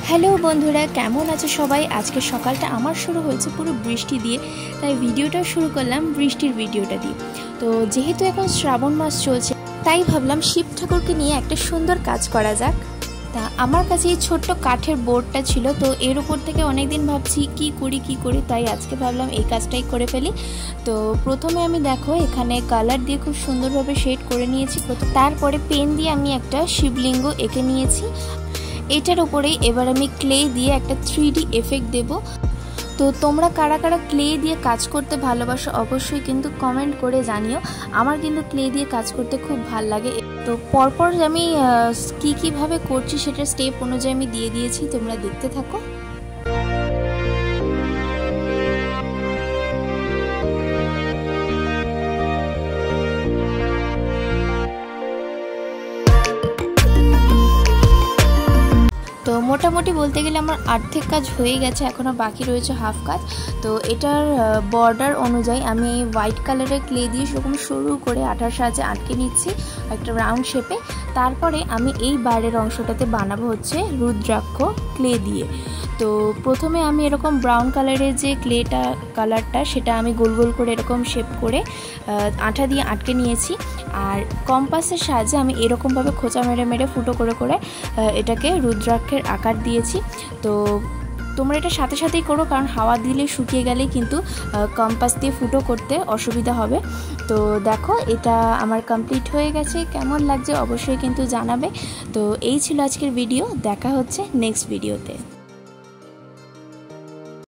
Hello বন্ধুরা, কেমন আছো সবাই? আজকে সকালটা আমার শুরু হয়েছে পুরো বৃষ্টি দিয়ে, তাই ভিডিওটা শুরু করলাম বৃষ্টির ভিডিওটা দিয়ে। তো যেহেতু এখন শ্রাবণ মাস চলছে, তাই ভাবলাম শিব ঠাকুরকে নিয়ে একটা সুন্দর কাজ করা যাক। তা আমার কাছে এই ছোট্ট কাঠের বোর্ডটা ছিল, তো এর উপর থেকে অনেকদিন ভাবছি কি করি, তাই আজকে ভাবলাম এই কাজটাই করে ফেলি। তো প্রথমে আমি দেখো এখানে কালার দিয়ে খুব সুন্দরভাবে শেড করে নিয়েছি। তারপরে পেন দিয়ে আমি একটা শিবলিঙ্গ এঁকে নিয়েছি। এটার উপরেই এবার আমি ক্লে দিয়ে একটা 3D এফেক্ট দেব। তো তোমরা কারা কারা ক্লে দিয়ে কাজ করতে ভালোবাসো অবশ্যই কিন্তু কমেন্ট করে জানিও। আমার কিন্তু ক্লে দিয়ে কাজ করতে খুব ভাল লাগে। তো পরপর আমি কীভাবে করছি সেটা স্টেপ অনুযায়ী আমি দিয়ে দিয়েছি, তোমরা দেখতে থাকো। তো মোটামুটি বলতে গেলে আমার অর্ধেক কাজ হয়ে গেছে, এখনও বাকি রয়েছে হাফ কাজ। তো এটার বর্ডার অনুযায়ী আমি হোয়াইট কালারের ক্লে দিয়ে সেরকম সরু করে আঠার সাহায্যে আটকে নিচ্ছি একটা রাউন্ড শেপে। তারপরে আমি এই বাইরের অংশটাতে বানাবো হচ্ছে রুদ্রাক্ষ ক্লে দিয়ে। তো প্রথমে আমি এরকম ব্রাউন কালারের যে কালারটা সেটা আমি গোল গোল করে এরকম শেপ করে আঠা দিয়ে আটকে নিয়েছি। আর কম্পাসের সাহায্যে আমি এরকমভাবে খোঁচা মেরে মেরে ফুটো করে করে এটাকে রুদ্রাক্ষের আকার দিয়েছি। তো তোমরা এটা সাথে সাথেই করো, কারণ হাওয়া দিলে শুকিয়ে গেলেই কিন্তু কম্পাস দিয়ে ফুটো করতে অসুবিধা হবে। তো দেখো এটা আমার কমপ্লিট হয়ে গেছে, কেমন লাগছে অবশ্যই কিন্তু জানাবে। তো এই ছিল আজকের ভিডিও, দেখা হচ্ছে নেক্সট ভিডিওতে।